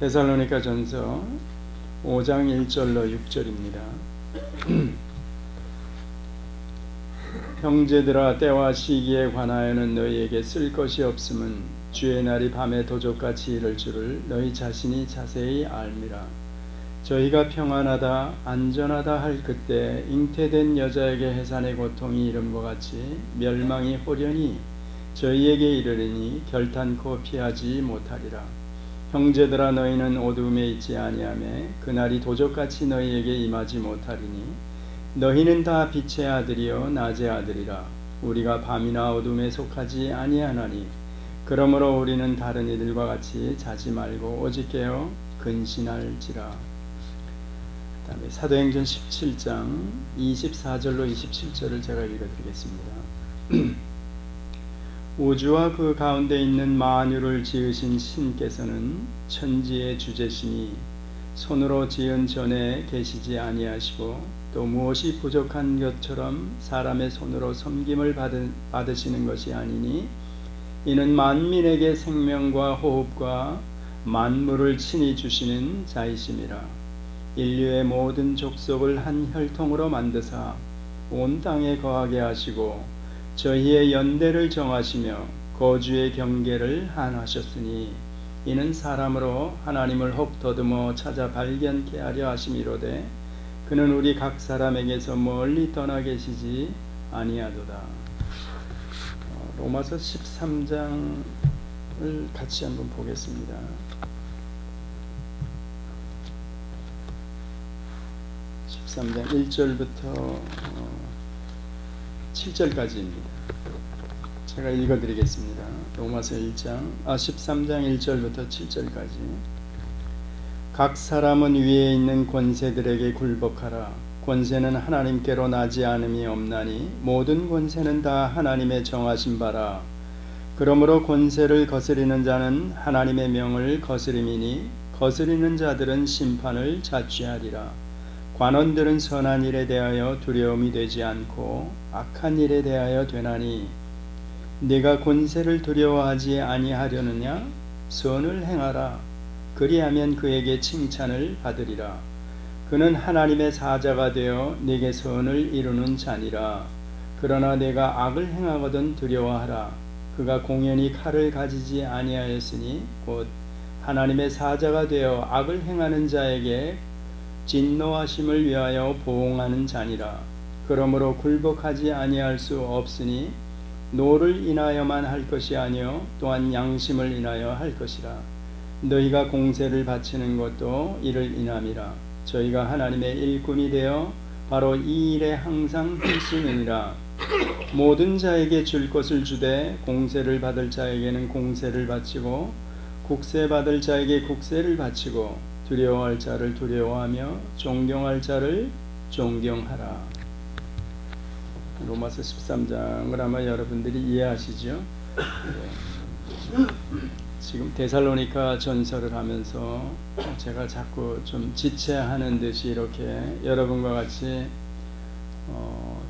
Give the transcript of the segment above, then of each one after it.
데살로니가전서 5장 1절로 6절입니다. 형제들아, 때와 시기에 관하여는 너희에게 쓸 것이 없음은 주의 날이 밤에 도적같이 이를 줄을 너희 자신이 자세히 알미라. 저희가 평안하다 안전하다 할 그때 잉태된 여자에게 해산의 고통이 이름과 같이 멸망이 호련히 저희에게 이르리니 결탄코 피하지 못하리라. 형제들아, 너희는 어두움에 있지 아니하며 그날이 도적같이 너희에게 임하지 못하리니 너희는 다 빛의 아들이요 낮의 아들이라. 우리가 밤이나 어둠에 속하지 아니하나니 그러므로 우리는 다른 이들과 같이 자지 말고 오직 깨어 근신할지라. 그 다음에 사도행전 17장 24절로 27절을 제가 읽어드리겠습니다. 우주와 그 가운데 있는 만유를 지으신 신께서는 천지의 주제시니 손으로 지은 전에 계시지 아니하시고 또 무엇이 부족한 것처럼 사람의 손으로 섬김을 받으시는 것이 아니니 이는 만민에게 생명과 호흡과 만물을 친히 주시는 자이심이라. 인류의 모든 족속을 한 혈통으로 만드사 온 땅에 거하게 하시고 저희의 연대를 정하시며 거주의 경계를 한하셨으니 이는 사람으로 하나님을 혹 더듬어 찾아 발견케 하려 하심이로되 그는 우리 각 사람에게서 멀리 떠나 계시지 아니하도다. 로마서 13장을 같이 한번 보겠습니다. 13장 1절부터 7절까지입니다. 제가 읽어드리겠습니다. 로마서 13장 1절부터 7절까지. 각 사람은 위에 있는 권세들에게 굴복하라. 권세는 하나님께로 나지 않음이 없나니 모든 권세는 다 하나님의 정하신 바라. 그러므로 권세를 거스리는 자는 하나님의 명을 거스림이니 거스리는 자들은 심판을 자취하리라. 관원들은 선한 일에 대하여 두려움이 되지 않고 악한 일에 대하여 되나니 네가 권세를 두려워하지 아니하려느냐? 선을 행하라. 그리하면 그에게 칭찬을 받으리라. 그는 하나님의 사자가 되어 네게 선을 이루는 자니라. 그러나 내가 악을 행하거든 두려워하라. 그가 공연히 칼을 가지지 아니하였으니 곧 하나님의 사자가 되어 악을 행하는 자에게 진노하심을 위하여 보응하는 자니라. 그러므로 굴복하지 아니할 수 없으니 노를 인하여만 할 것이 아니요 또한 양심을 인하여 할 것이라. 너희가 공세를 바치는 것도 이를 인함이라. 저희가 하나님의 일꾼이 되어 바로 이 일에 항상 힘쓰느니라. 모든 자에게 줄 것을 주되 공세를 받을 자에게는 공세를 바치고 국세 받을 자에게 국세를 바치고 두려워할 자를 두려워하며 존경할 자를 존경하라. 로마서 13장을 아마 여러분들이 이해하시죠? 지금 데살로니가 전서를 하면서 제가 자꾸 좀 지체하는 듯이 이렇게 여러분과 같이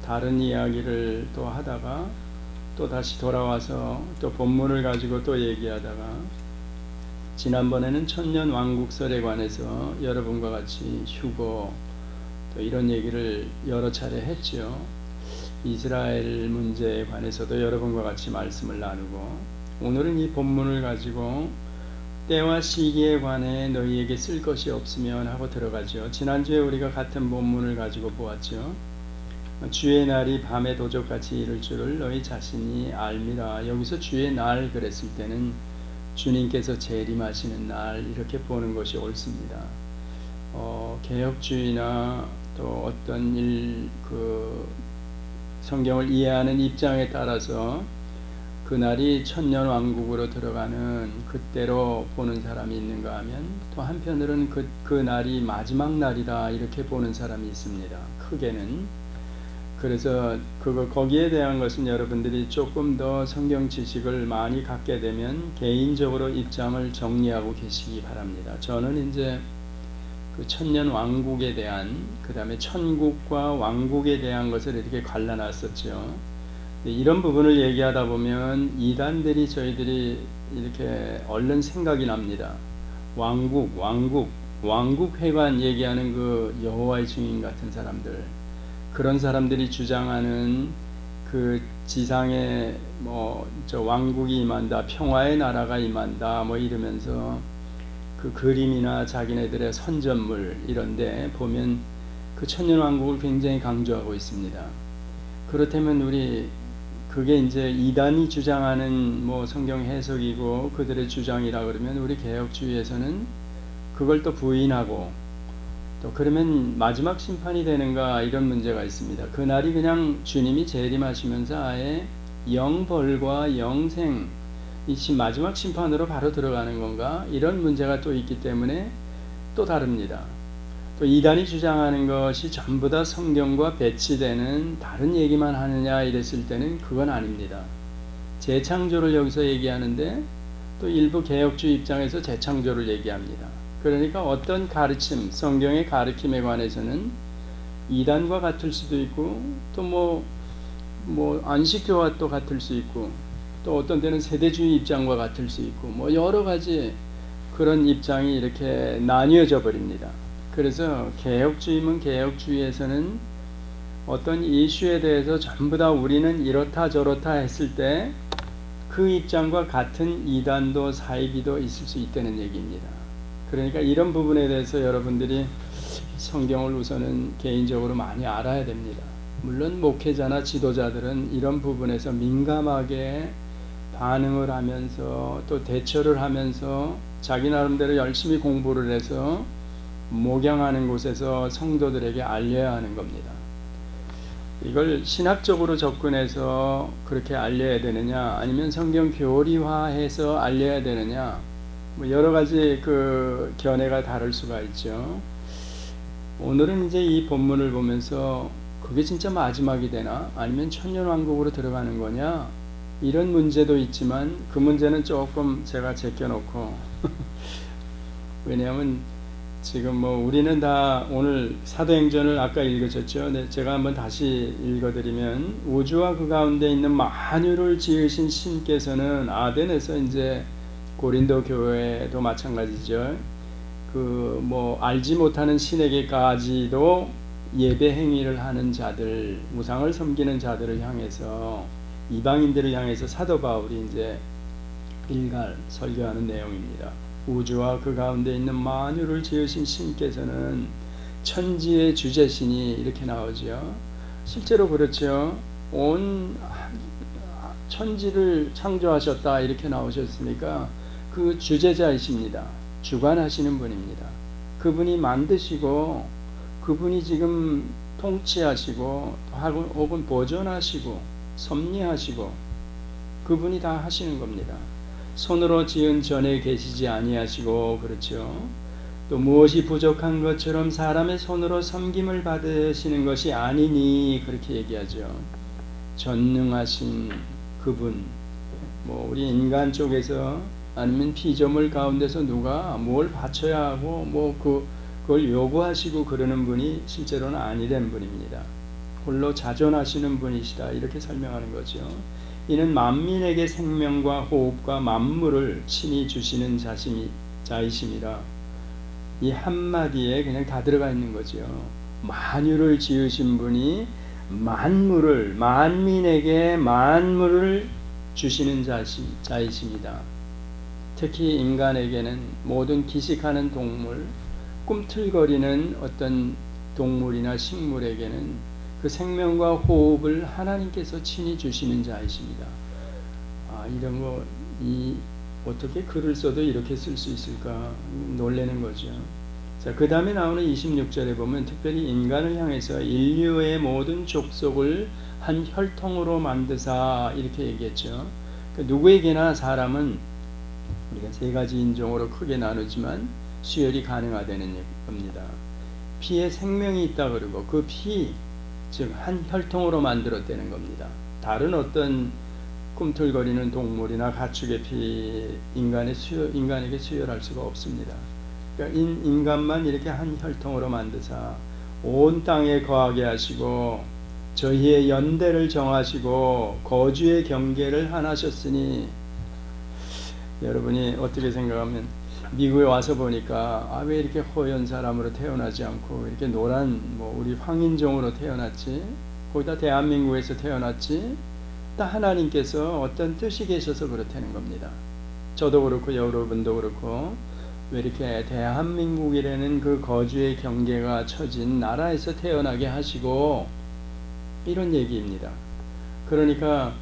다른 이야기를 또 하다가 또 다시 돌아와서 또 본문을 가지고 또 얘기하다가 지난번에는 천년 왕국설에 관해서 여러분과 같이 휴거 또 이런 얘기를 여러 차례 했죠. 이스라엘 문제에 관해서도 여러분과 같이 말씀을 나누고 오늘은 이 본문을 가지고 때와 시기에 관해 너희에게 쓸 것이 없으면 하고 들어가죠. 지난주에 우리가 같은 본문을 가지고 보았죠. 주의 날이 밤에 도적같이 이를 줄을 너희 자신이 알미라. 여기서 주의 날 그랬을 때는 주님께서 재림하시는 날 이렇게 보는 것이 옳습니다. 개혁주의나 또 어떤 성경을 이해하는 입장에 따라서 그날이 천년왕국으로 들어가는 그때로 보는 사람이 있는가 하면 또 한편으로는 그 날이 마지막 날이다 이렇게 보는 사람이 있습니다. 크게는. 그래서 거기에 대한 것은 여러분들이 조금 더 성경 지식을 많이 갖게 되면 개인적으로 입장을 정리하고 계시기 바랍니다. 저는 이제 그 천년 왕국에 대한 그 다음에 천국과 왕국에 대한 것을 이렇게 갈라놨었죠. 이런 부분을 얘기하다 보면 이단들이 저희들이 이렇게 얼른 생각이 납니다. 왕국 회관 얘기하는 그 여호와의 증인 같은 사람들, 그런 사람들이 주장하는 그 지상에 뭐 저 왕국이 임한다, 평화의 나라가 임한다 뭐 이러면서 그 그림이나 자기네들의 선전물 이런데 보면 그 천년왕국을 굉장히 강조하고 있습니다. 그렇다면 우리 그게 이제 이단이 주장하는 뭐 성경 해석이고 그들의 주장이라 그러면 우리 개혁주의에서는 그걸 또 부인하고 또 그러면 마지막 심판이 되는가 이런 문제가 있습니다. 그날이 그냥 주님이 재림하시면서 아예 영벌과 영생 이 마지막 심판으로 바로 들어가는 건가 이런 문제가 또 있기 때문에 또 다릅니다. 또 이단이 주장하는 것이 전부 다 성경과 배치되는 다른 얘기만 하느냐 이랬을 때는 그건 아닙니다. 재창조를 여기서 얘기하는데 또 일부 개혁주의 입장에서 재창조를 얘기합니다. 그러니까 어떤 가르침, 성경의 가르침에 관해서는 이단과 같을 수도 있고 또 뭐 안식교와 또 같을 수 있고 또 어떤 때는 세대주의 입장과 같을 수 있고 뭐 여러 가지 그런 입장이 이렇게 나뉘어져 버립니다. 그래서 개혁주의면 개혁주의에서는 어떤 이슈에 대해서 전부 다 우리는 이렇다 저렇다 했을 때 그 입장과 같은 이단도 사이비도 있을 수 있다는 얘기입니다. 그러니까 이런 부분에 대해서 여러분들이 성경을 우선은 개인적으로 많이 알아야 됩니다. 물론 목회자나 지도자들은 이런 부분에서 민감하게 반응을 하면서 또 대처를 하면서 자기 나름대로 열심히 공부를 해서 목양하는 곳에서 성도들에게 알려야 하는 겁니다. 이걸 신학적으로 접근해서 그렇게 알려야 되느냐 아니면 성경 교리화해서 알려야 되느냐 뭐 여러 가지 그 견해가 다를 수가 있죠. 오늘은 이제 이 본문을 보면서 그게 진짜 마지막이 되나 아니면 천년왕국으로 들어가는 거냐 이런 문제도 있지만 그 문제는 조금 제가 제껴놓고 왜냐하면 지금 뭐 우리는 다 오늘 사도행전을 아까 읽으셨죠. 네, 제가 한번 다시 읽어드리면 우주와 그 가운데 있는 만유를 지으신 신께서는 아덴에서 이제 고린도 교회도 마찬가지죠. 그 뭐 알지 못하는 신에게까지도 예배 행위를 하는 자들, 우상을 섬기는 자들을 향해서 이방인들을 향해서 사도 바울이 이제 일갈 설교하는 내용입니다. 우주와 그 가운데 있는 만유를 지으신 신께서는 천지의 주제신이 이렇게 나오죠. 실제로 그렇죠. 온 천지를 창조하셨다 이렇게 나오셨으니까 그 주제자이십니다. 주관하시는 분입니다. 그분이 만드시고 그분이 지금 통치하시고 혹은 보존하시고 섭리하시고 그분이 다 하시는 겁니다. 손으로 지은 전에 계시지 아니하시고 그렇죠. 또 무엇이 부족한 것처럼 사람의 손으로 섬김을 받으시는 것이 아니니 그렇게 얘기하죠. 전능하신 그분 뭐 우리 인간 쪽에서 아니면 피조물 가운데서 누가 뭘 바쳐야 하고 뭐 그걸 요구하시고 그러는 분이 실제로는 아니된 분입니다. 홀로 자존하시는 분이시다 이렇게 설명하는 거죠. 이는 만민에게 생명과 호흡과 만물을 친히 주시는 자이심이라 이 한마디에 그냥 다 들어가 있는 거죠. 만유를 지으신 분이 만물을 만민에게 만물을 주시는 자이십니다. 특히 인간에게는 모든 기식하는 동물, 꿈틀거리는 어떤 동물이나 식물에게는 그 생명과 호흡을 하나님께서 친히 주시는 자이십니다. 이런 거 어떻게 글을 써도 이렇게 쓸 수 있을까 놀라는 거죠. 자, 그 다음에 나오는 26절에 보면 특별히 인간을 향해서 인류의 모든 족속을 한 혈통으로 만드사 이렇게 얘기했죠. 그러니까 누구에게나 사람은 우리가 세 가지 인종으로 크게 나누지만 수혈이 가능하다는 겁니다. 피에 생명이 있다 그러고 그 피, 즉 한 혈통으로 만들었다는 겁니다. 다른 어떤 꿈틀거리는 동물이나 가축의 피 인간에게 수혈할 수가 없습니다. 그러니까 인간만 이렇게 한 혈통으로 만드사 온 땅에 거하게 하시고 저희의 연대를 정하시고 거주의 경계를 하나셨으니 여러분이 어떻게 생각하면 미국에 와서 보니까 왜 이렇게 호연 사람으로 태어나지 않고 이렇게 노란 우리 황인종으로 태어났지? 거기다 대한민국에서 태어났지? 다 하나님께서 어떤 뜻이 계셔서 그렇다는 겁니다. 저도 그렇고 여러분도 그렇고 왜 이렇게 대한민국이라는 그 거주의 경계가 처진 나라에서 태어나게 하시고 이런 얘기입니다. 그러니까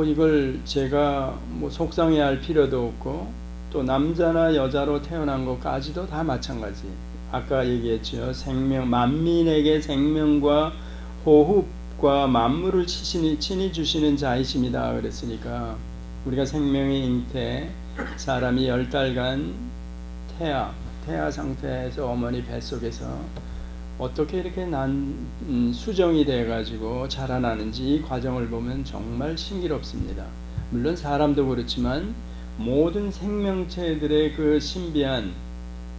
이걸 제가 속상해할 필요도 없고 또 남자나 여자로 태어난 것까지도 다 마찬가지. 아까 얘기했죠. 만민에게 생명과 호흡과 만물을 친히 주시는 자이십니다. 그랬으니까 우리가 생명의 잉태, 사람이 10달간 태아 상태에서 어머니 뱃속에서 어떻게 이렇게 수정이 돼가지고 자라나는지 이 과정을 보면 정말 신기롭습니다. 물론 사람도 그렇지만 모든 생명체들의 그 신비한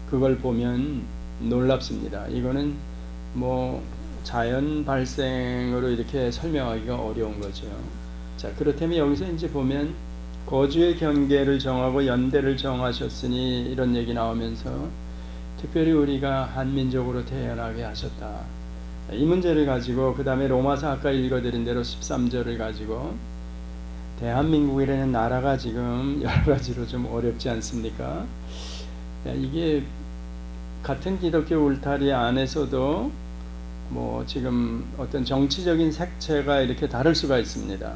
그걸 보면 놀랍습니다. 이거는 자연 발생으로 이렇게 설명하기가 어려운 거죠. 자, 그렇다면 여기서 이제 보면 거주의 경계를 정하고 연대를 정하셨으니 이런 얘기 나오면서 특별히 우리가 한민족으로 태어나게 하셨다. 이 문제를 가지고 그 다음에 로마서 아까 읽어드린 대로 13절을 가지고 대한민국이라는 나라가 지금 여러 가지로 좀 어렵지 않습니까? 이게 같은 기독교 울타리 안에서도 지금 어떤 정치적인 색채가 이렇게 다를 수가 있습니다.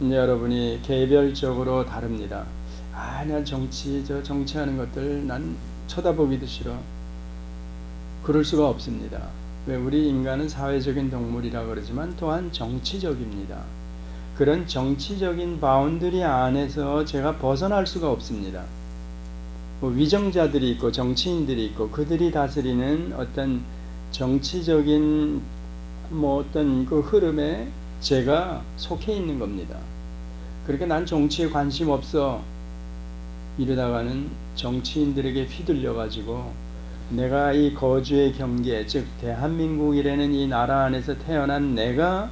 여러분이 개별적으로 다릅니다. 난 정치하는 것들 난 쳐다보기도 싫어. 그럴 수가 없습니다. 왜 우리 인간은 사회적인 동물이라 그러지만 또한 정치적입니다. 그런 정치적인 바운더리 안에서 제가 벗어날 수가 없습니다. 위정자들이 있고 정치인들이 있고 그들이 다스리는 어떤 정치적인 어떤 그 흐름에 제가 속해 있는 겁니다. 그러니까 난 정치에 관심 없어 이러다가는 정치인들에게 휘둘려 가지고 내가 이 거주의 경계, 즉 대한민국이라는 이 나라 안에서 태어난 내가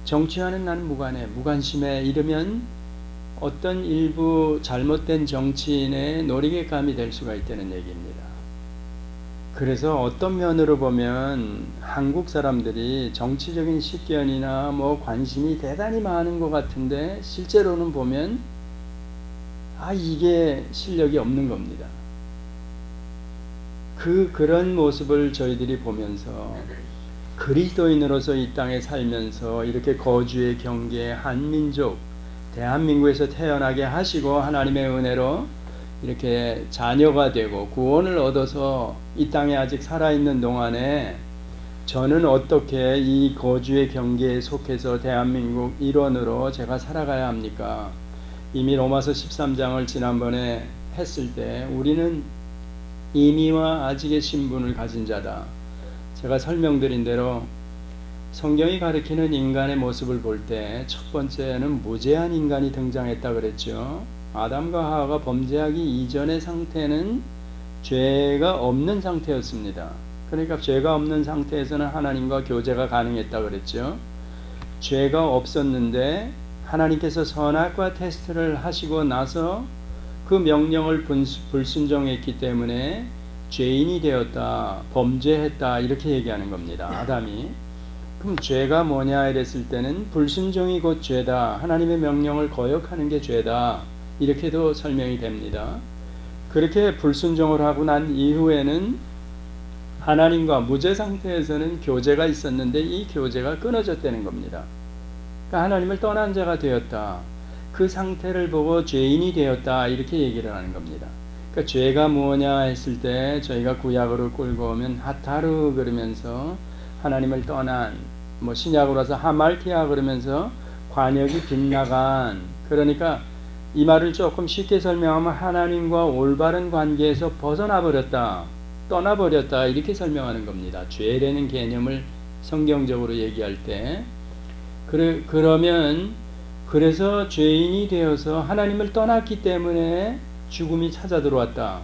정치와는 난 무관심해 이러면 어떤 일부 잘못된 정치인의 놀이개감이 될 수가 있다는 얘기입니다. 그래서 어떤 면으로 보면 한국 사람들이 정치적인 식견이나 관심이 대단히 많은 것 같은데 실제로는 보면 이게 실력이 없는 겁니다. 그런 모습을 저희들이 보면서 그리스도인으로서 이 땅에 살면서 이렇게 거주의 경계 한민족 대한민국에서 태어나게 하시고 하나님의 은혜로 이렇게 자녀가 되고 구원을 얻어서 이 땅에 아직 살아있는 동안에 저는 어떻게 이 거주의 경계에 속해서 대한민국 일원으로 제가 살아가야 합니까? 이미 로마서 13장을 지난번에 했을 때 우리는 이미와 아직의 신분을 가진 자다. 제가 설명드린 대로 성경이 가리키는 인간의 모습을 볼 때 첫 번째는 무죄한 인간이 등장했다 그랬죠. 아담과 하와가 범죄하기 이전의 상태는 죄가 없는 상태였습니다. 그러니까 죄가 없는 상태에서는 하나님과 교제가 가능했다 그랬죠. 죄가 없었는데 하나님께서 선악과 테스트를 하시고 나서 그 명령을 불순종했기 때문에 죄인이 되었다, 범죄했다 이렇게 얘기하는 겁니다. 아담이. 그럼 죄가 뭐냐 이랬을 때는 불순종이 곧 죄다, 하나님의 명령을 거역하는 게 죄다 이렇게도 설명이 됩니다. 그렇게 불순종을 하고 난 이후에는 하나님과 무죄 상태에서는 교제가 있었는데 이 교제가 끊어졌다는 겁니다. 그러니까 하나님을 떠난 자가 되었다. 그 상태를 보고 죄인이 되었다 이렇게 얘기를 하는 겁니다. 그러니까 죄가 뭐냐 했을 때 저희가 구약으로 끌고 오면 하타르 그러면서 하나님을 떠난 신약으로 와서 하말티아 그러면서 관역이 빗나간, 그러니까 이 말을 조금 쉽게 설명하면 하나님과 올바른 관계에서 벗어나 버렸다, 떠나버렸다 이렇게 설명하는 겁니다. 죄라는 개념을 성경적으로 얘기할 때 그러면 그래서 죄인이 되어서 하나님을 떠났기 때문에 죽음이 찾아 들어왔다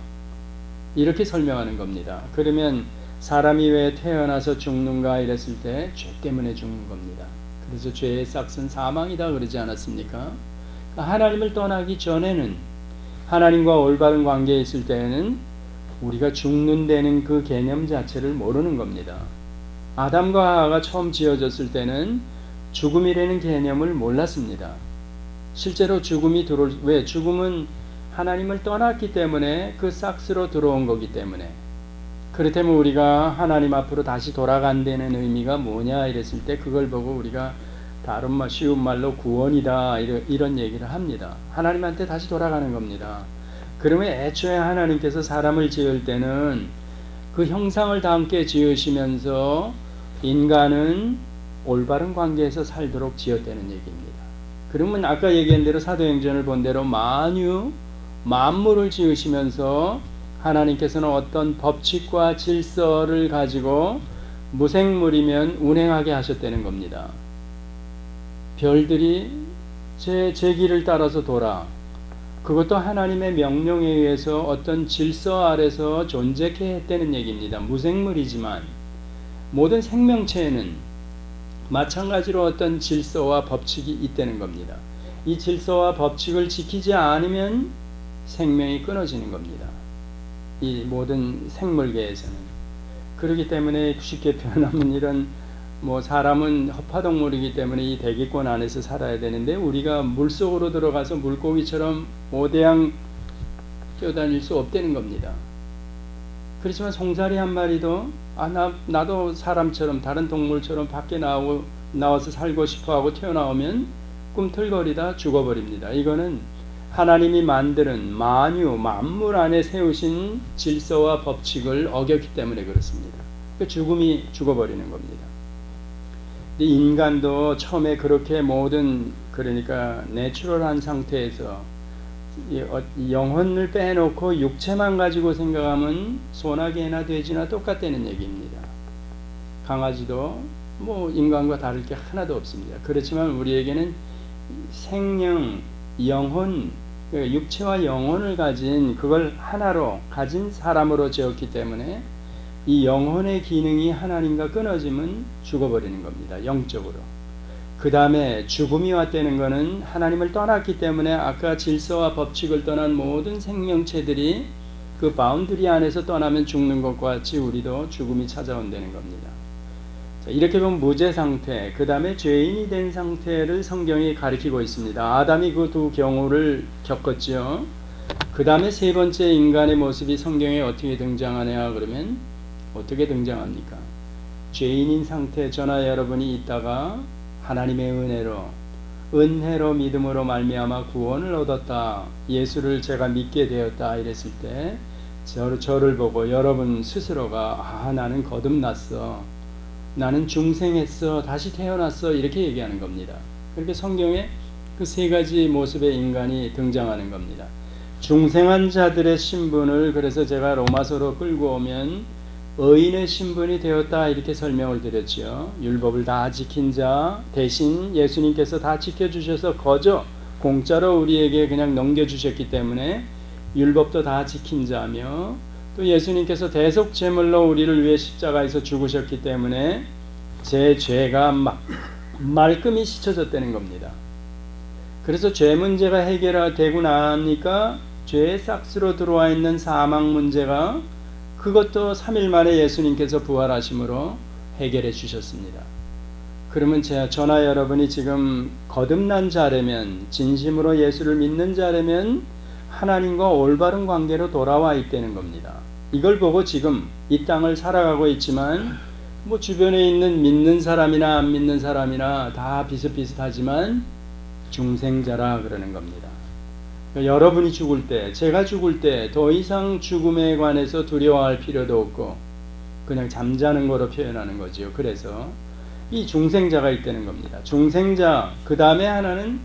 이렇게 설명하는 겁니다. 그러면 사람이 왜 태어나서 죽는가 이랬을 때 죄 때문에 죽는 겁니다. 그래서 죄의 싹은 사망이다 그러지 않았습니까? 그러니까 하나님을 떠나기 전에는 하나님과 올바른 관계에 있을 때에는 우리가 죽는다는 그 개념 자체를 모르는 겁니다. 아담과 하와가 처음 지어졌을 때는 죽음이라는 개념을 몰랐습니다. 실제로 왜 죽음은 하나님을 떠났기 때문에 그 싹스로 들어온 거기 때문에. 그렇다면 우리가 하나님 앞으로 다시 돌아간다는 의미가 뭐냐 이랬을 때 그걸 보고 우리가 다른 쉬운 말로 구원이다 이런 얘기를 합니다. 하나님한테 다시 돌아가는 겁니다. 그러면 애초에 하나님께서 사람을 지을 때는 그 형상을 다 함께 지으시면서 인간은 올바른 관계에서 살도록 지었다는 얘기입니다. 그러면 아까 얘기한 대로 사도행전을 본 대로 만물을 지으시면서 하나님께서는 어떤 법칙과 질서를 가지고 무생물이면 운행하게 하셨다는 겁니다. 별들이 제 길을 따라서 돌아. 그것도 하나님의 명령에 의해서 어떤 질서 아래서 존재케 했다는 얘기입니다. 무생물이지만 모든 생명체에는 마찬가지로 어떤 질서와 법칙이 있다는 겁니다. 이 질서와 법칙을 지키지 않으면 생명이 끊어지는 겁니다. 이 모든 생물계에서는. 그렇기 때문에 쉽게 표현하면 이런 사람은 허파동물이기 때문에 이 대기권 안에서 살아야 되는데 우리가 물속으로 들어가서 물고기처럼 오대양 뛰어다닐 수 없다는 겁니다. 그렇지만 송사리 한 마리도 나도 사람처럼 다른 동물처럼 밖에 나와서 살고 싶어하고 튀어나오면 꿈틀거리다 죽어버립니다. 이거는 하나님이 만드는 만물 안에 세우신 질서와 법칙을 어겼기 때문에 그렇습니다. 죽음이 죽어버리는 겁니다. 인간도 처음에 그렇게 그러니까 내추럴한 상태에서 영혼을 빼놓고 육체만 가지고 생각하면 소나기나 돼지나 똑같다는 얘기입니다. 강아지도 인간과 다를 게 하나도 없습니다. 그렇지만 우리에게는 생명, 영혼, 육체와 영혼을 가진 그걸 하나로 가진 사람으로 지었기 때문에 이 영혼의 기능이 하나님과 끊어지면 죽어버리는 겁니다. 영적으로. 그 다음에 죽음이 왔다는 것은 하나님을 떠났기 때문에 아까 질서와 법칙을 떠난 모든 생명체들이 그 바운드리 안에서 떠나면 죽는 것과 같이 우리도 죽음이 찾아온다는 겁니다. 자, 이렇게 보면 무죄 상태, 그 다음에 죄인이 된 상태를 성경이 가리키고 있습니다. 아담이 그 두 경우를 겪었지요. 그 다음에 세 번째 인간의 모습이 성경에 어떻게 등장하냐 그러면 어떻게 등장합니까? 죄인인 상태 저나 여러분이 있다가 하나님의 은혜로 믿음으로 말미암아 구원을 얻었다. 예수를 제가 믿게 되었다 이랬을 때 저를 보고 여러분 스스로가 나는 거듭났어. 나는 중생했어. 다시 태어났어. 이렇게 얘기하는 겁니다. 그렇게 성경에 그 세 가지 모습의 인간이 등장하는 겁니다. 중생한 자들의 신분을 그래서 제가 로마서로 끌고 오면 의인의 신분이 되었다 이렇게 설명을 드렸죠. 율법을 다 지킨 자 대신 예수님께서 다 지켜주셔서 공짜로 우리에게 그냥 넘겨주셨기 때문에 율법도 다 지킨 자며 또 예수님께서 대속 제물로 우리를 위해 십자가에서 죽으셨기 때문에 제 죄가 말끔히 씻어졌다는 겁니다. 그래서 죄 문제가 해결되고 나니까 죄의 싹스로 들어와 있는 사망 문제가 그것도 3일 만에 예수님께서 부활하심으로 해결해 주셨습니다. 그러면 저나 여러분이 지금 거듭난 자라면 진심으로 예수를 믿는 자라면 하나님과 올바른 관계로 돌아와 있다는 겁니다. 이걸 보고 지금 이 땅을 살아가고 있지만 주변에 있는 믿는 사람이나 안 믿는 사람이나 다 비슷비슷하지만 중생자라 그러는 겁니다. 여러분이 죽을 때, 제가 죽을 때 더 이상 죽음에 관해서 두려워할 필요도 없고 그냥 잠자는 거로 표현하는 거지요. 그래서 이 중생자가 있다는 겁니다. 중생자, 그 다음에 하나는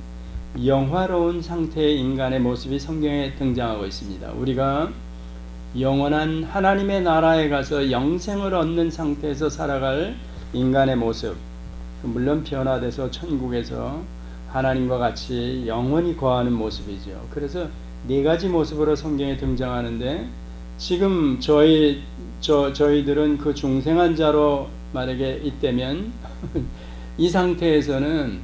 영화로운 상태의 인간의 모습이 성경에 등장하고 있습니다. 우리가 영원한 하나님의 나라에 가서 영생을 얻는 상태에서 살아갈 인간의 모습, 물론 변화돼서 천국에서 하나님과 같이 영원히 거하는 모습이죠. 그래서 네 가지 모습으로 성경에 등장하는데 지금 저희들은 그 중생한 자로 만약에 있다면 이 상태에서는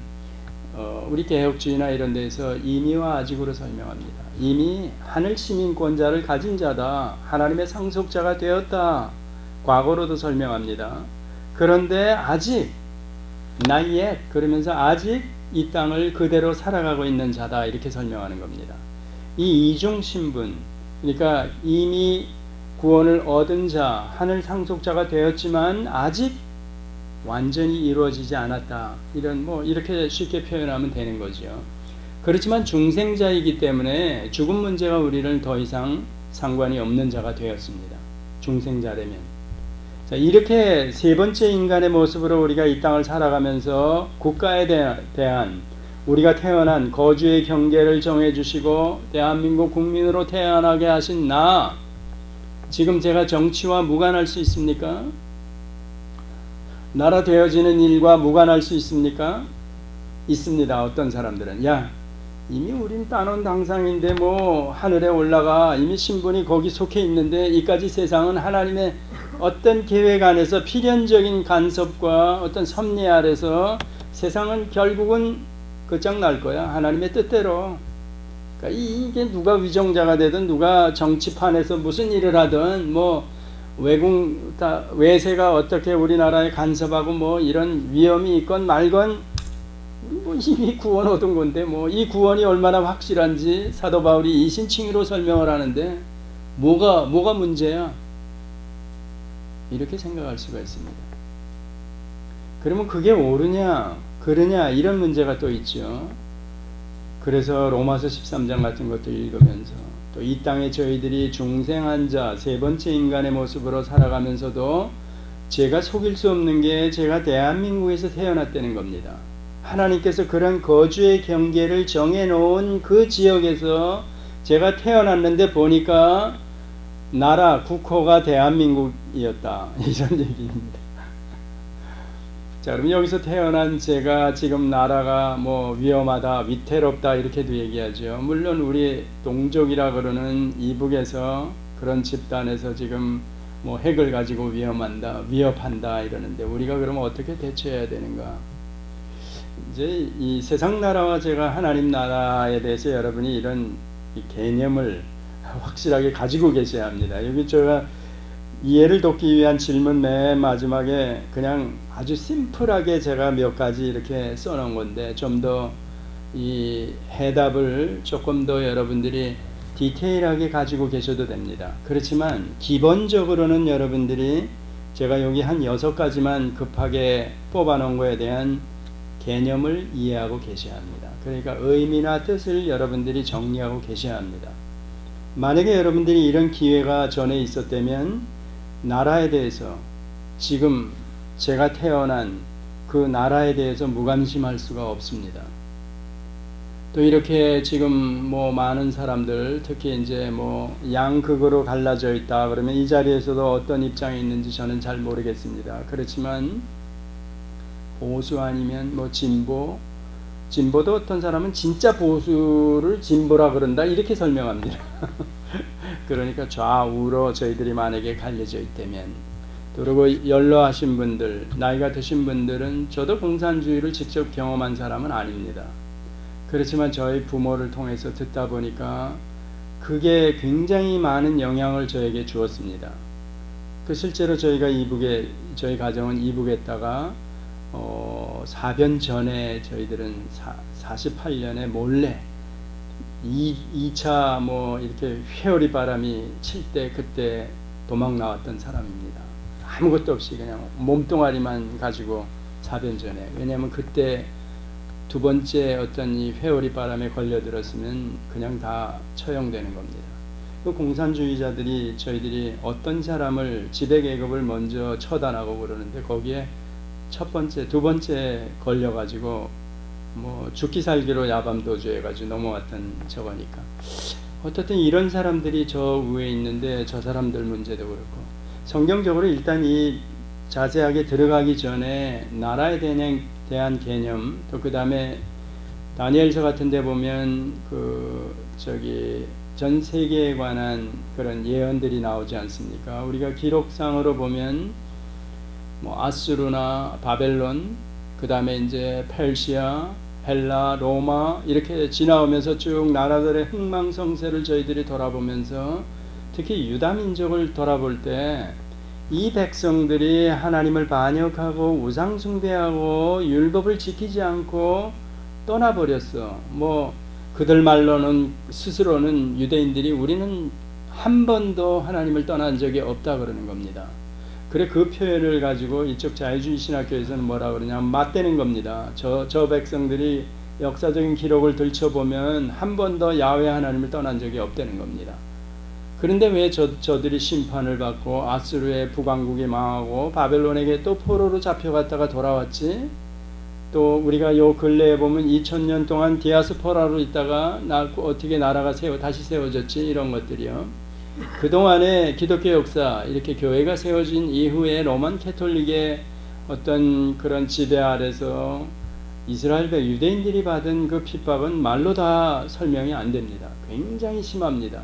우리 개혁주의나 이런 데서 이미와 아직으로 설명합니다. 이미 하늘 시민권자를 가진 자다. 하나님의 상속자가 되었다. 과거로도 설명합니다. 그런데 아직 not yet 그러면서 아직 이 땅을 그대로 살아가고 있는 자다. 이렇게 설명하는 겁니다. 이 이중 신분, 그러니까 이미 구원을 얻은 자, 하늘 상속자가 되었지만 아직 완전히 이루어지지 않았다. 이렇게 쉽게 표현하면 되는 거죠. 그렇지만 중생자이기 때문에 죽음 문제가 우리를 더 이상 상관이 없는 자가 되었습니다. 중생자라면. 자, 이렇게 세 번째 인간의 모습으로 우리가 이 땅을 살아가면서 국가에 대한 우리가 태어난 거주의 경계를 정해주시고 대한민국 국민으로 태어나게 하신 나, 지금 제가 정치와 무관할 수 있습니까? 나라 되어지는 일과 무관할 수 있습니까? 있습니다. 어떤 사람들은 이미 우린 따놓은 당상인데 하늘에 올라가 이미 신분이 거기 속해 있는데 이까지 세상은 하나님의 어떤 계획 안에서 필연적인 간섭과 어떤 섭리 아래서 세상은 결국은 끝장날 거야. 하나님의 뜻대로. 그러니까 이게 누가 위정자가 되든 누가 정치판에서 무슨 일을 하든 외세가 어떻게 우리나라에 간섭하고 이런 위험이 있건 말건 이미 구원 얻은 건데 이 구원이 얼마나 확실한지 사도 바울이 이신칭의로 설명을 하는데 뭐가 문제야? 이렇게 생각할 수가 있습니다. 그러면 그게 옳으냐 그러냐 이런 문제가 또 있죠. 그래서 로마서 13장 같은 것도 읽으면서 또 이 땅에 저희들이 중생한 자 세 번째 인간의 모습으로 살아가면서도 제가 속일 수 없는 게 제가 대한민국에서 태어났다는 겁니다. 하나님께서 그런 거주의 경계를 정해놓은 그 지역에서 제가 태어났는데 보니까 나라 국호가 대한민국이었다. 이런 얘기입니다. 자, 그럼 여기서 태어난 제가 지금 나라가 위험하다, 위태롭다 이렇게도 얘기하죠. 물론 우리 동족이라 그러는 이북에서 그런 집단에서 지금 핵을 가지고 위협한다 이러는데 우리가 그러면 어떻게 대처해야 되는가? 이제 이 세상 나라와 제가 하나님 나라에 대해서 여러분이 이런 개념을 확실하게 가지고 계셔야 합니다. 여기 제가 이해를 돕기 위한 질문 맨 마지막에 그냥 아주 심플하게 제가 몇 가지 이렇게 써놓은 건데 좀 더 이 해답을 조금 더 여러분들이 디테일하게 가지고 계셔도 됩니다. 그렇지만 기본적으로는 여러분들이 제가 여기 한 6가지만 급하게 뽑아놓은 거에 대한 개념을 이해하고 계셔야 합니다. 그러니까 의미나 뜻을 여러분들이 정리하고 계셔야 합니다. 만약에 여러분들이 이런 기회가 전에 있었다면 나라에 대해서 지금 제가 태어난 그 나라에 대해서 무관심할 수가 없습니다. 또 이렇게 지금 많은 사람들 특히 이제 양극으로 갈라져 있다 그러면 이 자리에서도 어떤 입장에 있는지 저는 잘 모르겠습니다. 그렇지만 보수 아니면 진보도 어떤 사람은 진짜 보수를 진보라 그런다 이렇게 설명합니다. 그러니까 좌우로 저희들이 만약에 갈려져 있다면 그리고 연로하신 분들 나이가 드신 분들은 저도 공산주의를 직접 경험한 사람은 아닙니다. 그렇지만 저희 부모를 통해서 듣다 보니까 그게 굉장히 많은 영향을 저에게 주었습니다. 실제로 저희 가정은 이북에다가 4변 전에 저희들은 48년에 몰래 2차 이렇게 회오리 바람이 칠 때 그때 도망 나왔던 사람입니다. 아무것도 없이 그냥 몸뚱아리만 가지고 4변 전에. 왜냐하면 그때 두 번째 어떤 이 회오리 바람에 걸려들었으면 그냥 다 처형되는 겁니다. 그 공산주의자들이 저희들이 어떤 사람을 지배계급을 먼저 처단하고 그러는데 거기에 두 번째 걸려가지고 죽기 살기로 야밤도주 해가지고 넘어왔던 저거니까 어떻든 이런 사람들이 저 위에 있는데 저 사람들 문제도 그렇고 성경적으로 일단 이 자세하게 들어가기 전에 나라에 대한 개념 또 그 다음에 다니엘서 같은 데 보면 전 세계에 관한 그런 예언들이 나오지 않습니까? 우리가 기록상으로 보면 아수르나 바벨론 그 다음에 이제 페르시아 헬라, 로마 이렇게 지나오면서 쭉 나라들의 흥망성쇠를 저희들이 돌아보면서 특히 유다 민족을 돌아볼 때 이 백성들이 하나님을 반역하고 우상 숭배하고 율법을 지키지 않고 떠나버렸어. 뭐 그들 말로는 스스로는 유대인들이 우리는 한 번도 하나님을 떠난 적이 없다 그러는 겁니다. 그래 그 표현을 가지고 이쪽 자유주의 신학교에서는 뭐라 그러냐면 맞대는 겁니다. 저 백성들이 역사적인 기록을 들춰보면 한 번도 야훼 하나님을 떠난 적이 없다는 겁니다. 그런데 왜 저들이 심판을 받고 아수르의 북왕국이 망하고 바벨론에게 또 포로로 잡혀갔다가 돌아왔지? 또 우리가 요 근래에 보면 2000년 동안 디아스포라로 있다가 어떻게 나라가 다시 세워졌지? 이런 것들이요. 그동안의 기독교 역사, 이렇게 교회가 세워진 이후에 로만 캐톨릭의 어떤 그런 지배 아래서 이스라엘 유대인들이 받은 그 핍박은 말로 다 설명이 안 됩니다. 굉장히 심합니다.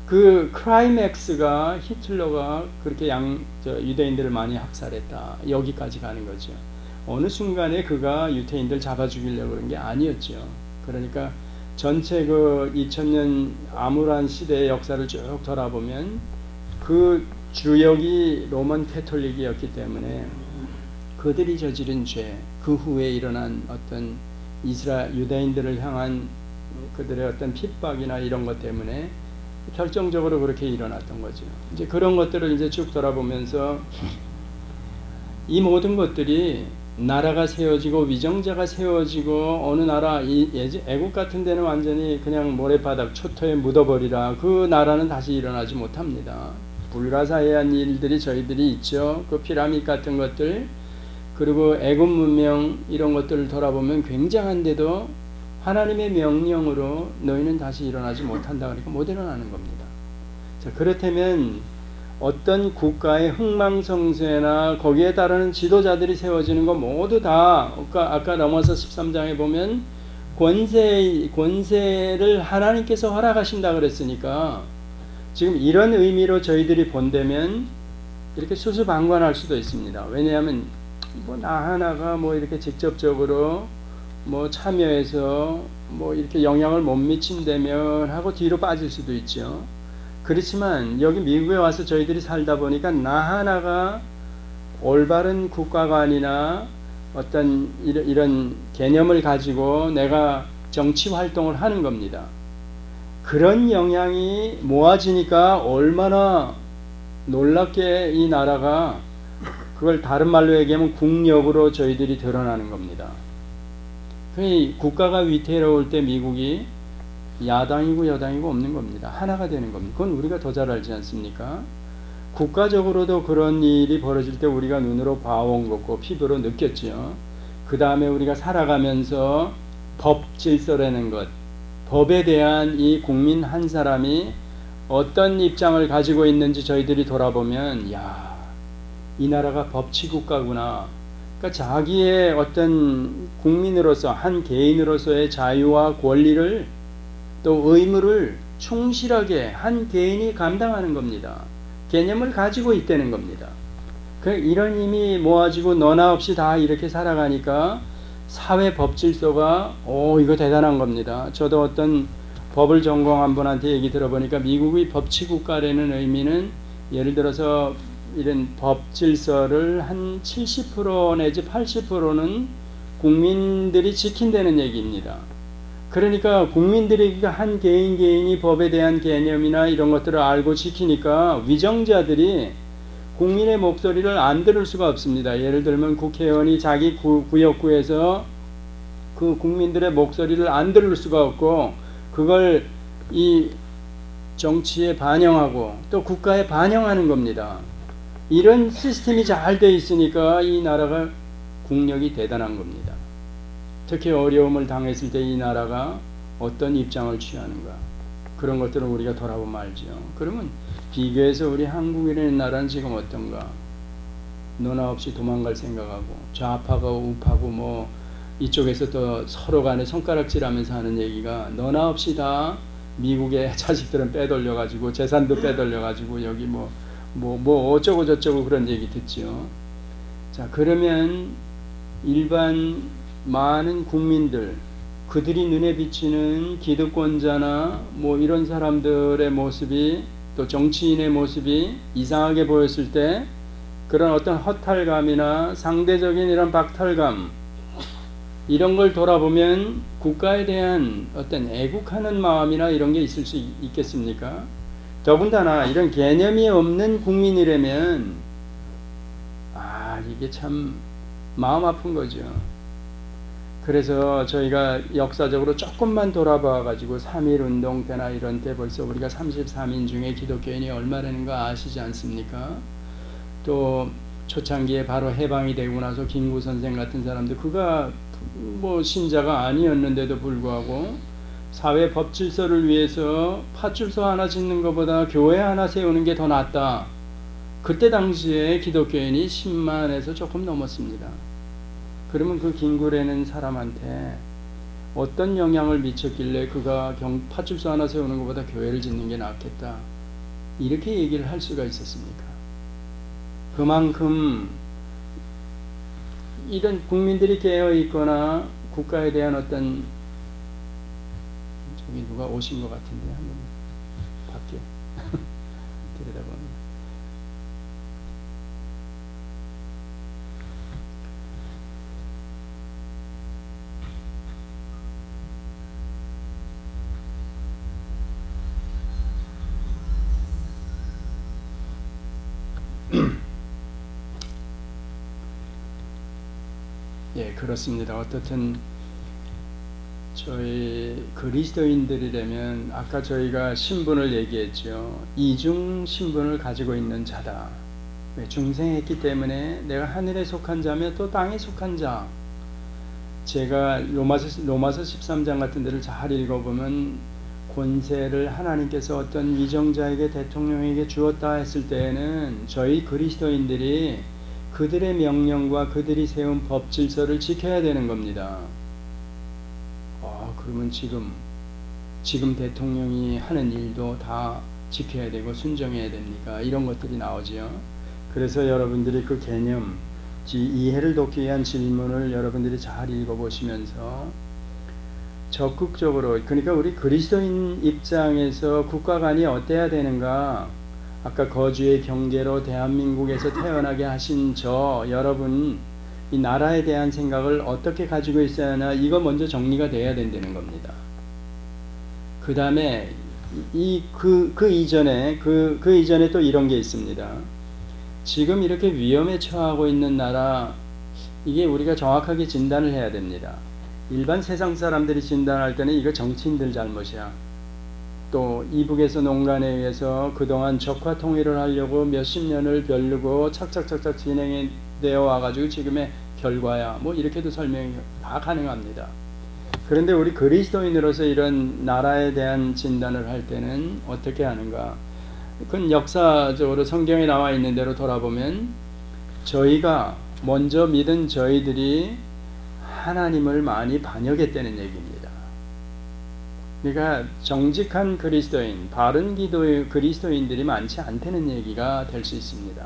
그 크라이맥스가 히틀러가 그렇게 유대인들을 많이 학살했다. 여기까지 가는 거죠. 어느 순간에 그가 유대인들 잡아 죽이려고 그런 게 아니었죠. 그러니까 전체 그 2000년 암울한 시대의 역사를 쭉 돌아보면 그 주역이 로만 캐톨릭이었기 때문에 그들이 저지른 죄, 그 후에 일어난 어떤 유대인들을 향한 그들의 어떤 핍박이나 이런 것 때문에 결정적으로 그렇게 일어났던 거죠. 이제 그런 것들을 이제 쭉 돌아보면서 이 모든 것들이 나라가 세워지고 위정자가 세워지고 어느 나라 애국 같은 데는 완전히 그냥 모래바닥 초토에 묻어버리라. 그 나라는 다시 일어나지 못합니다. 불가사의한 일들이 저희들이 있죠. 그 피라미드 같은 것들 그리고 애국 문명 이런 것들을 돌아보면 굉장한데도 하나님의 명령으로 너희는 다시 일어나지 못한다 그러니까 못 일어나는 겁니다. 자, 그렇다면 어떤 국가의 흥망성쇠나 거기에 따르는 지도자들이 세워지는 거 모두 다 아까 넘어서 13장에 보면 권세를 하나님께서 허락하신다 그랬으니까 지금 이런 의미로 저희들이 본다면 이렇게 수수방관할 수도 있습니다. 왜냐하면 뭐 나 하나가 뭐 이렇게 직접적으로 뭐 참여해서 뭐 이렇게 영향을 못 미친다면 하고 뒤로 빠질 수도 있죠. 그렇지만 여기 미국에 와서 저희들이 살다 보니까 나 하나가 올바른 국가관이나 어떤 이런 개념을 가지고 내가 정치 활동을 하는 겁니다. 그런 영향이 모아지니까 얼마나 놀랍게 이 나라가 그걸 다른 말로 얘기하면 국력으로 저희들이 드러나는 겁니다. 국가가 위태로울 때 미국이 야당이고 여당이고 없는 겁니다. 하나가 되는 겁니다. 그건 우리가 더 잘 알지 않습니까? 국가적으로도 그런 일이 벌어질 때 우리가 눈으로 봐온 거고 피부로 느꼈죠. 그 다음에 우리가 살아가면서 법 질서라는 것, 법에 대한 이 국민 한 사람이 어떤 입장을 가지고 있는지 저희들이 돌아보면 이 나라가 법치국가구나. 그러니까 자기의 어떤 국민으로서 한 개인으로서의 자유와 권리를 또 의무를 충실하게 한 개인이 감당하는 겁니다. 개념을 가지고 있다는 겁니다. 이런 힘이 모아지고 너나 없이 다 이렇게 살아가니까 사회 법 질서가 이거 대단한 겁니다. 저도 어떤 법을 전공한 분한테 얘기 들어보니까 미국의 법치국가라는 의미는 예를 들어서 이런 법 질서를 한 70% 내지 80%는 국민들이 지킨다는 얘기입니다. 그러니까 국민들이 한 개인이 법에 대한 개념이나 이런 것들을 알고 지키니까 위정자들이 국민의 목소리를 안 들을 수가 없습니다. 예를 들면 국회의원이 자기 구역구에서 그 국민들의 목소리를 안 들을 수가 없고 그걸 이 정치에 반영하고 또 국가에 반영하는 겁니다. 이런 시스템이 잘 돼 있으니까 이 나라가 국력이 대단한 겁니다. 특히 어려움을 당했을 때 이 나라가 어떤 입장을 취하는가 그런 것들을 우리가 돌아보면 알죠. 그러면 비교해서 우리 한국이라는 나라는 지금 어떤가? 너나 없이 도망갈 생각하고 좌파고 우파고 뭐 이쪽에서 또 서로 간에 손가락질하면서 하는 얘기가 너나 없이 다 미국의 자식들은 빼돌려가지고 재산도 빼돌려가지고 여기 뭐 어쩌고 저쩌고 그런 얘기 듣죠. 자, 그러면 일반 많은 국민들, 그들이 눈에 비치는 기득권자나 뭐 이런 사람들의 모습이, 또 정치인의 모습이 이상하게 보였을 때 그런 어떤 허탈감이나 상대적인 이런 박탈감, 이런 걸 돌아보면 국가에 대한 어떤 애국하는 마음이나 이런 게 있을 수 있겠습니까? 더군다나 이런 개념이 없는 국민이라면 이게 참 마음 아픈 거죠. 그래서 저희가 역사적으로 조금만 돌아봐 가지고 3.1운동 때나 이런 때 벌써 우리가 33인 중에 기독교인이 얼마라는 거 아시지 않습니까? 또 초창기에 바로 해방이 되고 나서 김구 선생 같은 사람들, 그가 뭐 신자가 아니었는데도 불구하고 사회 법 질서를 위해서 파출소 하나 짓는 것보다 교회 하나 세우는 게 더 낫다. 그때 당시에 기독교인이 10만에서 조금 넘었습니다. 그러면 그 김구라는 사람한테 어떤 영향을 미쳤길래 그가 파출소 하나 세우는 것보다 교회를 짓는 게 낫겠다, 이렇게 얘기를 할 수가 있었습니까? 그만큼 이런 국민들이 깨어있거나 국가에 대한 어떤, 저기 누가 오신 것 같은데 한번 밖에 들여다보면 예, 그렇습니다. 어떻든 저희 그리스도인들이라면 아까 저희가 신분을 얘기했죠. 이중 신분을 가지고 있는 자다. 왜? 중생했기 때문에 내가 하늘에 속한 자며 또 땅에 속한 자. 제가 로마서 13장 같은 데를 잘 읽어보면 권세를 하나님께서 어떤 위정자에게, 대통령에게 주었다 했을 때에는 저희 그리스도인들이 그들의 명령과 그들이 세운 법 질서를 지켜야 되는 겁니다. 그러면 지금 대통령이 하는 일도 다 지켜야 되고 순종해야 됩니까? 이런 것들이 나오지요. 그래서 여러분들이 그 개념, 이해를 돕기 위한 질문을 여러분들이 잘 읽어보시면서 적극적으로, 그러니까 우리 그리스도인 입장에서 국가관이 어때야 되는가, 아까 거주의 경계로 대한민국에서 태어나게 하신 여러분, 이 나라에 대한 생각을 어떻게 가지고 있어야 하나, 이거 먼저 정리가 돼야 된다는 겁니다. 그 다음에 그 이전에 또 이런 게 있습니다. 지금 이렇게 위험에 처하고 있는 나라, 이게 우리가 정확하게 진단을 해야 됩니다. 일반 세상 사람들이 진단할 때는 이거 정치인들 잘못이야. 또 이북에서 농간에 의해서 그동안 적화 통일을 하려고 몇십 년을 벼르고 착착착착 진행되어 와가지고 지금의 결과야, 뭐 이렇게도 설명이 다 가능합니다. 그런데 우리 그리스도인으로서 이런 나라에 대한 진단을 할 때는 어떻게 하는가? 그건 역사적으로 성경에 나와 있는 대로 돌아보면 저희가 먼저 믿은 저희들이 하나님을 많이 반역했다는 얘기입니다. 그러니까 정직한 그리스도인, 바른 기도의 그리스도인들이 많지 않다는 얘기가 될 수 있습니다.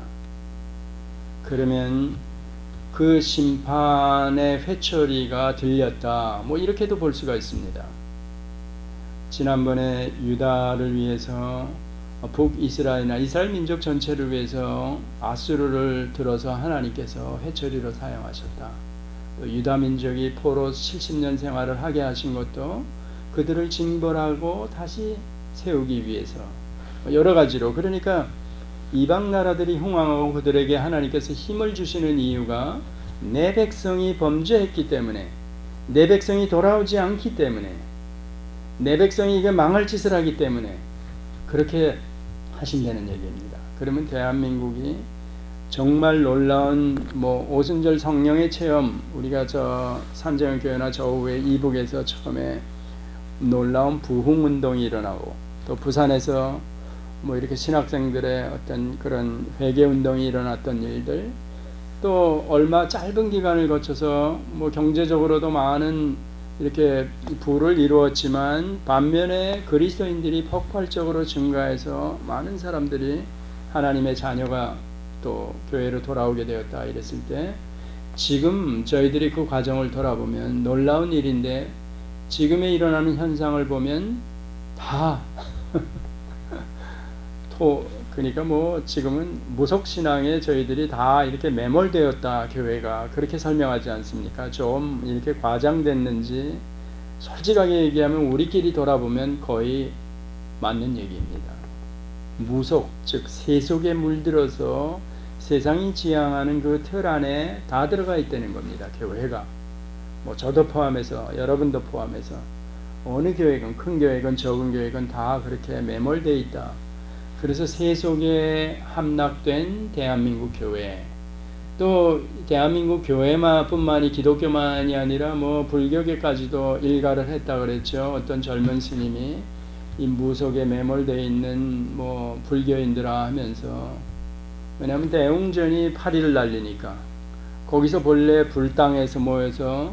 그러면 그 심판의 회초리가 들렸다, 뭐 이렇게도 볼 수가 있습니다. 지난번에 유다를 위해서, 북이스라엘이나 이스라엘 민족 전체를 위해서 아수르를 들어서 하나님께서 회초리로 사용하셨다. 유다 민족이 포로 70년 생활을 하게 하신 것도 그들을 징벌하고 다시 세우기 위해서, 여러 가지로. 그러니까 이방 나라들이 흥왕하고 그들에게 하나님께서 힘을 주시는 이유가 내 백성이 범죄했기 때문에, 내 백성이 돌아오지 않기 때문에, 내 백성이 이게 망할 짓을 하기 때문에 그렇게 하신다는 얘기입니다. 그러면 대한민국이 정말 놀라운 오순절 성령의 체험, 우리가 저 산정교회나 저 후에 이북에서 처음에 놀라운 부흥운동이 일어나고, 또 부산에서 이렇게 신학생들의 어떤 그런 회개운동이 일어났던 일들, 또 얼마 짧은 기간을 거쳐서 경제적으로도 많은 이렇게 부를 이루었지만 반면에 그리스도인들이 폭발적으로 증가해서 많은 사람들이 하나님의 자녀가 또 교회로 돌아오게 되었다 이랬을 때, 지금 저희들이 그 과정을 돌아보면 놀라운 일인데, 지금에 일어나는 현상을 보면 다 그러니까 뭐 지금은 무속신앙에 저희들이 다 이렇게 매몰되었다, 교회가 그렇게 설명하지 않습니까? 좀 이렇게 과장됐는지, 솔직하게 얘기하면 우리끼리 돌아보면 거의 맞는 얘기입니다. 무속, 즉 세속에 물들어서 세상이 지향하는 그 틀 안에 다 들어가 있다는 겁니다. 교회가 뭐 저도 포함해서, 여러분도 포함해서, 어느 교회건 큰 교회건 적은 교회건 다 그렇게 매몰되어 있다. 그래서 세속에 함락된 대한민국 교회, 또 대한민국 교회뿐만이, 기독교만이 아니라 뭐 불교계까지도 일가를 했다 그랬죠. 어떤 젊은 스님이 이 무속에 매몰되어 있는 뭐 불교인들아 하면서, 왜냐하면 대웅전이 파리를 날리니까 거기서 본래 불당에서 모여서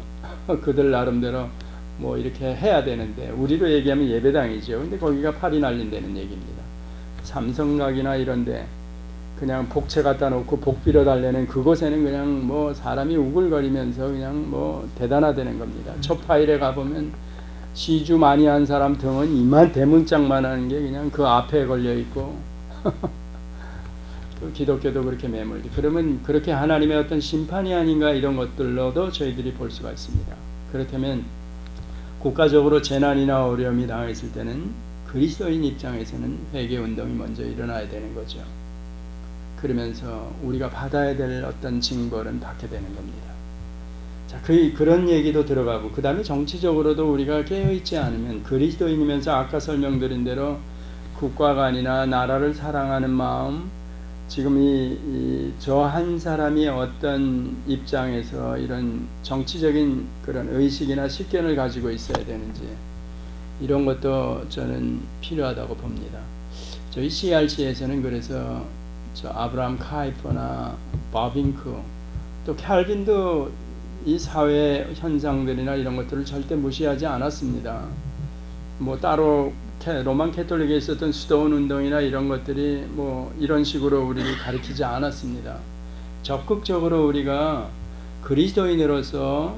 그들 나름대로 뭐 이렇게 해야 되는데, 우리로 얘기하면 예배당이죠. 근데 거기가 파리 날린다는 얘기입니다. 삼성각이나 이런데 그냥 복채 갖다 놓고 복 빌어 달래는 그곳에는 그냥 뭐 사람이 우글거리면서 그냥 뭐 대단하다는 겁니다. 초파일에 가보면 시주 많이 한 사람 등은 이만 대문짝만 하는 게 그냥 그 앞에 걸려 있고 그 기독교도 그렇게 매몰돼. 그러면 그렇게 하나님의 어떤 심판이 아닌가, 이런 것들로도 저희들이 볼 수가 있습니다. 그렇다면 국가적으로 재난이나 어려움이 당했을 때는 그리스도인 입장에서는 회개운동이 먼저 일어나야 되는 거죠. 그러면서 우리가 받아야 될 어떤 징벌은 받게 되는 겁니다. 자, 그런 얘기도 들어가고, 그 다음에 정치적으로도 우리가 깨어있지 않으면, 그리스도인이면서 아까 설명드린 대로 국가관이나 나라를 사랑하는 마음, 지금 저 한 사람이 어떤 입장에서 이런 정치적인 그런 의식이나 식견을 가지고 있어야 되는지, 이런 것도 저는 필요하다고 봅니다. 저희 CRC에서는 그래서 저 아브라함 카이퍼나 바빙크, 또 칼빈도 이 사회 현상들이나 이런 것들을 절대 무시하지 않았습니다. 뭐 따로 로만 캐톨릭에 있었던 수도원 운동이나 이런 것들이 뭐 이런 식으로 우리를 가르치지 않았습니다. 적극적으로 우리가 그리스도인으로서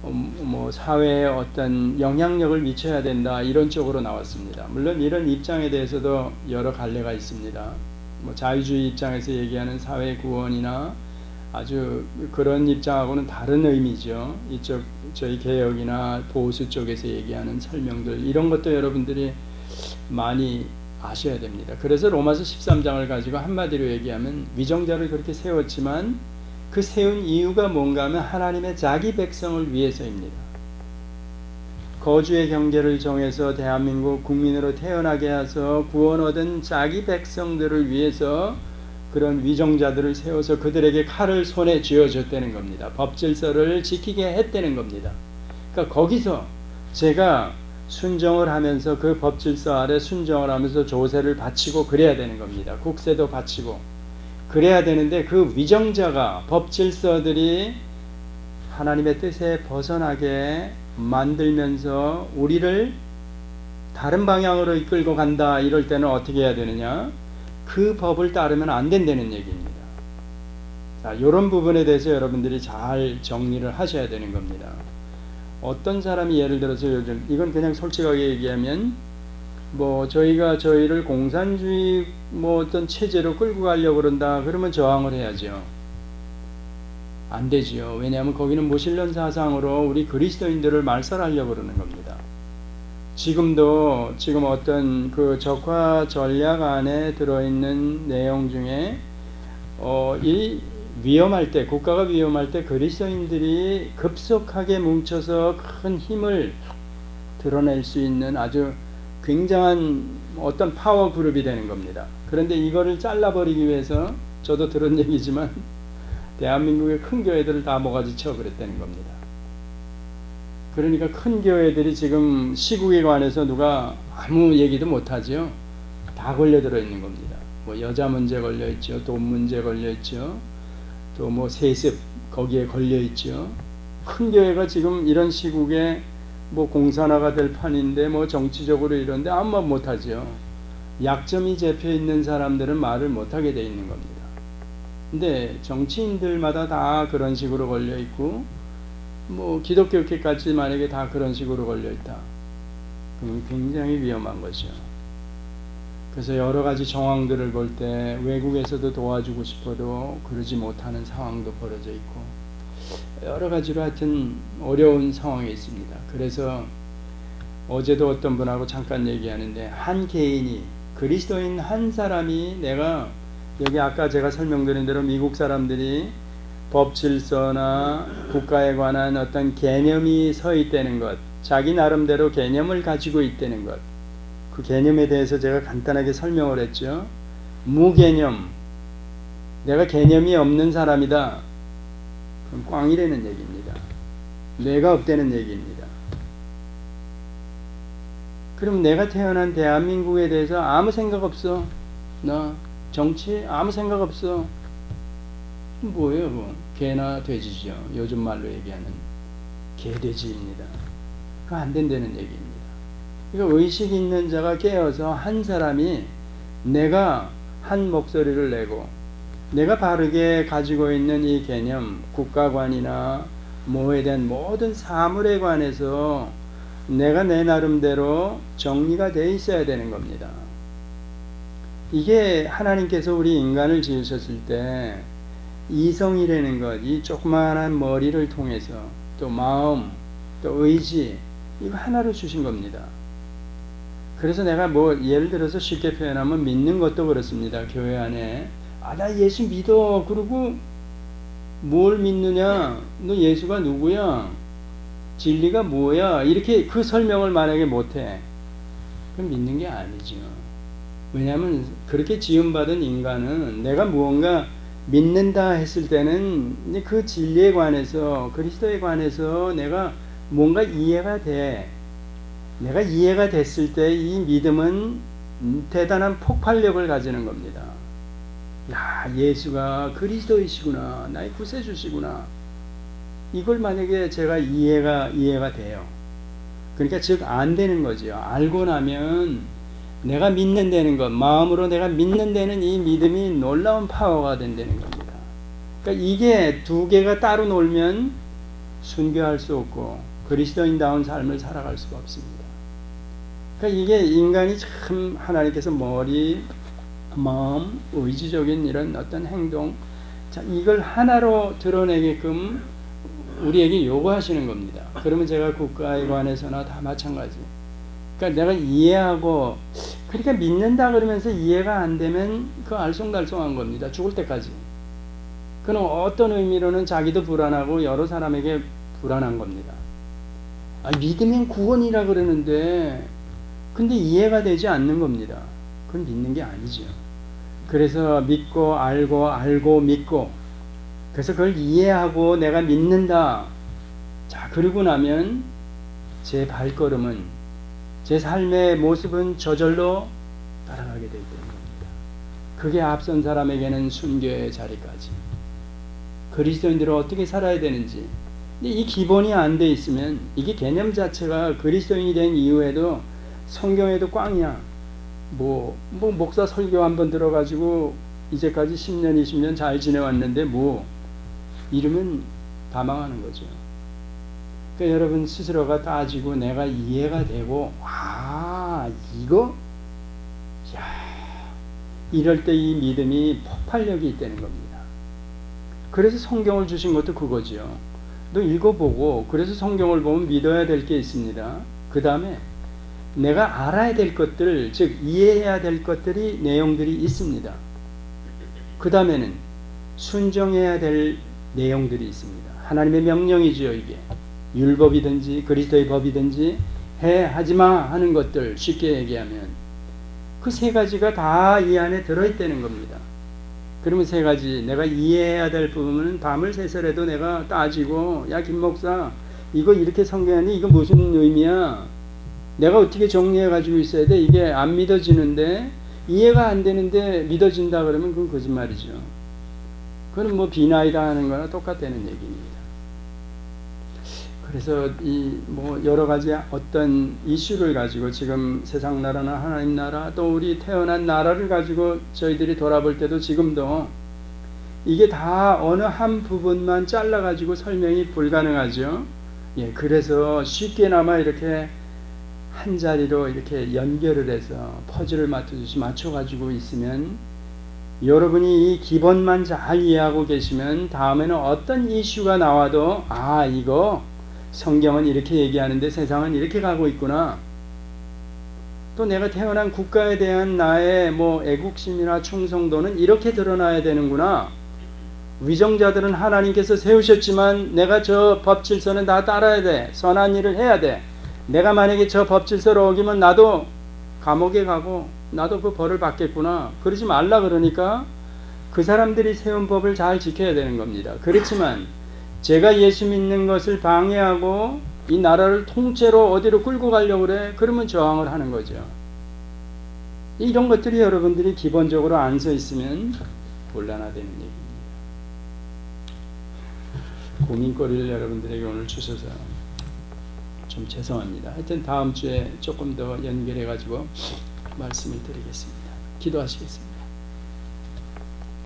뭐 사회에 어떤 영향력을 미쳐야 된다, 이런 쪽으로 나왔습니다. 물론 이런 입장에 대해서도 여러 갈래가 있습니다. 뭐 자유주의 입장에서 얘기하는 사회 구원이나 아주 그런 입장하고는 다른 의미죠. 이쪽 저희 개혁이나 보수 쪽에서 얘기하는 설명들, 이런 것도 여러분들이 많이 아셔야 됩니다. 그래서 로마서 13장을 가지고 한마디로 얘기하면, 위정자를 그렇게 세웠지만 그 세운 이유가 뭔가 하면 하나님의 자기 백성을 위해서입니다. 거주의 경계를 정해서 대한민국 국민으로 태어나게 해서 구원 얻은 자기 백성들을 위해서 그런 위정자들을 세워서 그들에게 칼을 손에 쥐어줬다는 겁니다. 법질서를 지키게 했다는 겁니다. 그러니까 거기서 제가 순종을 하면서, 그 법질서 아래 순종을 하면서 조세를 바치고 그래야 되는 겁니다. 국세도 바치고 그래야 되는데, 그 위정자가, 법질서들이 하나님의 뜻에 벗어나게 만들면서 우리를 다른 방향으로 이끌고 간다, 이럴 때는 어떻게 해야 되느냐? 그 법을 따르면 안 된다는 얘기입니다. 자, 이런 부분에 대해서 여러분들이 잘 정리를 하셔야 되는 겁니다. 어떤 사람이 예를 들어서 요즘, 이건 그냥 솔직하게 얘기하면, 뭐 저희가 저희를 공산주의 뭐 어떤 체제로 끌고 가려고 그런다 그러면 저항을 해야죠. 안 되지요. 왜냐하면 거기는 무신론 사상으로 우리 그리스도인들을 말살하려고 그러는 겁니다. 지금 어떤 그 적화 전략 안에 들어있는 내용 중에 이 위험할 때, 국가가 위험할 때 그리스도인들이 급속하게 뭉쳐서 큰 힘을 드러낼 수 있는 아주 굉장한 어떤 파워 그룹이 되는 겁니다. 그런데 이거를 잘라버리기 위해서, 저도 들은 얘기지만 대한민국의 큰 교회들을 다 모가지 쳐 그랬다는 겁니다. 그러니까 큰 교회들이 지금 시국에 관해서 누가 아무 얘기도 못하죠. 다 걸려들어 있는 겁니다. 뭐 여자 문제 걸려있죠. 돈 문제 걸려있죠. 또 뭐 세습 거기에 걸려있죠. 큰 교회가 지금 이런 시국에 뭐 공산화가 될 판인데 뭐 정치적으로 이런데 아무 말 못하죠. 약점이 잡혀 있는 사람들은 말을 못하게 돼 있는 겁니다. 근데 정치인들마다 다 그런 식으로 걸려 있고, 뭐 기독교계까지 만약에 다 그런 식으로 걸려 있다, 그럼 굉장히 위험한 거죠. 그래서 여러 가지 정황들을 볼 때 외국에서도 도와주고 싶어도 그러지 못하는 상황도 벌어져 있고, 여러 가지로 하여튼 어려운 상황에 있습니다. 그래서 어제도 어떤 분하고 잠깐 얘기하는데, 한 개인이, 그리스도인 한 사람이, 내가 여기 아까 제가 설명드린 대로 미국 사람들이 법 질서나 국가에 관한 어떤 개념이 서 있다는 것, 자기 나름대로 개념을 가지고 있다는 것, 그 개념에 대해서 제가 간단하게 설명을 했죠. 무개념, 내가 개념이 없는 사람이다, 그럼 꽝이라는 얘기입니다. 뇌가 없다는 얘기입니다. 그럼 내가 태어난 대한민국에 대해서 아무 생각 없어, 나 정치 아무 생각 없어, 뭐예요? 그거 개나 돼지죠. 요즘 말로 얘기하는 개돼지입니다. 그거 안 된다는 얘기입니다. 그러니까 의식 있는 자가 깨어서 한 사람이 내가 한 목소리를 내고, 내가 바르게 가지고 있는 이 개념, 국가관이나 뭐에 대한 모든 사물에 관해서 내가 내 나름대로 정리가 돼 있어야 되는 겁니다. 이게 하나님께서 우리 인간을 지으셨을 때 이성이라는 것, 이 조그마한 머리를 통해서, 또 마음, 또 의지, 이거 하나로 주신 겁니다. 그래서 내가 뭐 예를 들어서 쉽게 표현하면 믿는 것도 그렇습니다. 교회 안에 나 예수 믿어, 그러고 뭘 믿느냐, 너 예수가 누구야, 진리가 뭐야, 이렇게 그 설명을 만약에 못해, 그럼 믿는 게 아니죠. 왜냐하면 그렇게 지음받은 인간은 내가 무언가 믿는다 했을 때는 그 진리에 관해서, 그리스도에 관해서 내가 뭔가 이해가 돼. 내가 이해가 됐을 때 이 믿음은 대단한 폭발력을 가지는 겁니다. 야, 예수가 그리스도이시구나, 나의 구세주시구나, 이걸 만약에 제가 이해가 돼요. 그러니까 즉 안 되는 거죠. 알고 나면 내가 믿는다는 것, 마음으로 내가 믿는다는 이 믿음이 놀라운 파워가 된다는 겁니다. 그러니까 이게 두 개가 따로 놀면 순교할 수 없고 그리스도인다운 삶을 살아갈 수가 없습니다. 그러니까 이게 인간이 참 하나님께서 머리, 마음, 의지적인 이런 어떤 행동, 자, 이걸 하나로 드러내게끔 우리에게 요구하시는 겁니다. 그러면 제가 국가에 관해서나 다 마찬가지. 그러니까 내가 이해하고, 그러니까 믿는다 그러면서 이해가 안 되면 그 알쏭달쏭한 겁니다. 죽을 때까지. 그럼 어떤 의미로는 자기도 불안하고 여러 사람에게 불안한 겁니다. 믿으면 구원이라 그러는데 근데 이해가 되지 않는 겁니다. 그건 믿는 게 아니죠. 그래서 믿고 알고 믿고, 그래서 그걸 이해하고 내가 믿는다. 자, 그러고 나면 제 발걸음은, 제 삶의 모습은 저절로 따라가게 되기 때문입니다. 그게 앞선 사람에게는 순교의 자리까지, 그리스도인들은 어떻게 살아야 되는지, 근데 이 기본이 안 돼 있으면, 이게 개념 자체가 그리스도인이 된 이후에도 성경에도 꽝이야. 뭐 목사 설교 한번 들어가지고 이제까지 10년 20년 잘 지내왔는데 뭐 이러면 다 망하는 거죠. 그러니까 여러분 스스로가 따지고 내가 이해가 되고, 이거, 야, 이럴 때 이 믿음이 폭발력이 있다는 겁니다. 그래서 성경을 주신 것도 그거죠. 너 읽어보고, 그래서 성경을 보면 믿어야 될 게 있습니다. 그 다음에 내가 알아야 될 것들, 즉 이해해야 될 것들이, 내용들이 있습니다. 그 다음에는 순종해야 될 내용들이 있습니다. 하나님의 명령이죠. 이게 율법이든지 그리스도의 법이든지 하지마 하는 것들, 쉽게 얘기하면 그 세 가지가 다 이 안에 들어있다는 겁니다. 그러면 세 가지 내가 이해해야 될 부분은 밤을 새서라도 내가 따지고, 야 김 목사 이거 이렇게 성경하니 이거 무슨 의미야, 내가 어떻게 정리해 가지고 있어야 돼, 이게 안 믿어지는데, 이해가 안 되는데 믿어진다 그러면 그건 거짓말이죠. 그건 뭐 비나이다 하는 거나 똑같다는 얘기입니다. 그래서 이 뭐 여러 가지 어떤 이슈를 가지고 지금 세상 나라나 하나님 나라, 또 우리 태어난 나라를 가지고 저희들이 돌아볼 때도 지금도 이게 다 어느 한 부분만 잘라가지고 설명이 불가능하죠. 예, 그래서 쉽게나마 이렇게 한 자리로 이렇게 연결을 해서 퍼즐을 맞추듯이 맞춰가지고 있으면 여러분이 이 기본만 잘 이해하고 계시면 다음에는 어떤 이슈가 나와도 아, 이거 성경은 이렇게 얘기하는데 세상은 이렇게 가고 있구나. 또 내가 태어난 국가에 대한 나의 뭐 애국심이나 충성도는 이렇게 드러나야 되는구나. 위정자들은 하나님께서 세우셨지만 내가 저 법질서는 다 따라야 돼. 선한 일을 해야 돼. 내가 만약에 저 법질서를 어기면 나도 감옥에 가고 나도 그 벌을 받겠구나. 그러지 말라 그러니까 그 사람들이 세운 법을 잘 지켜야 되는 겁니다. 그렇지만 제가 예수 믿는 것을 방해하고 이 나라를 통째로 어디로 끌고 가려고 그래? 그러면 저항을 하는 거죠. 이런 것들이 여러분들이 기본적으로 안 서 있으면 곤란하다는 얘기입니다. 고민거리를 여러분들에게 오늘 주셔서 좀 죄송합니다. 하여튼 다음 주에 조금 더 연결해 가지고 말씀을 드리겠습니다. 기도하시겠습니다.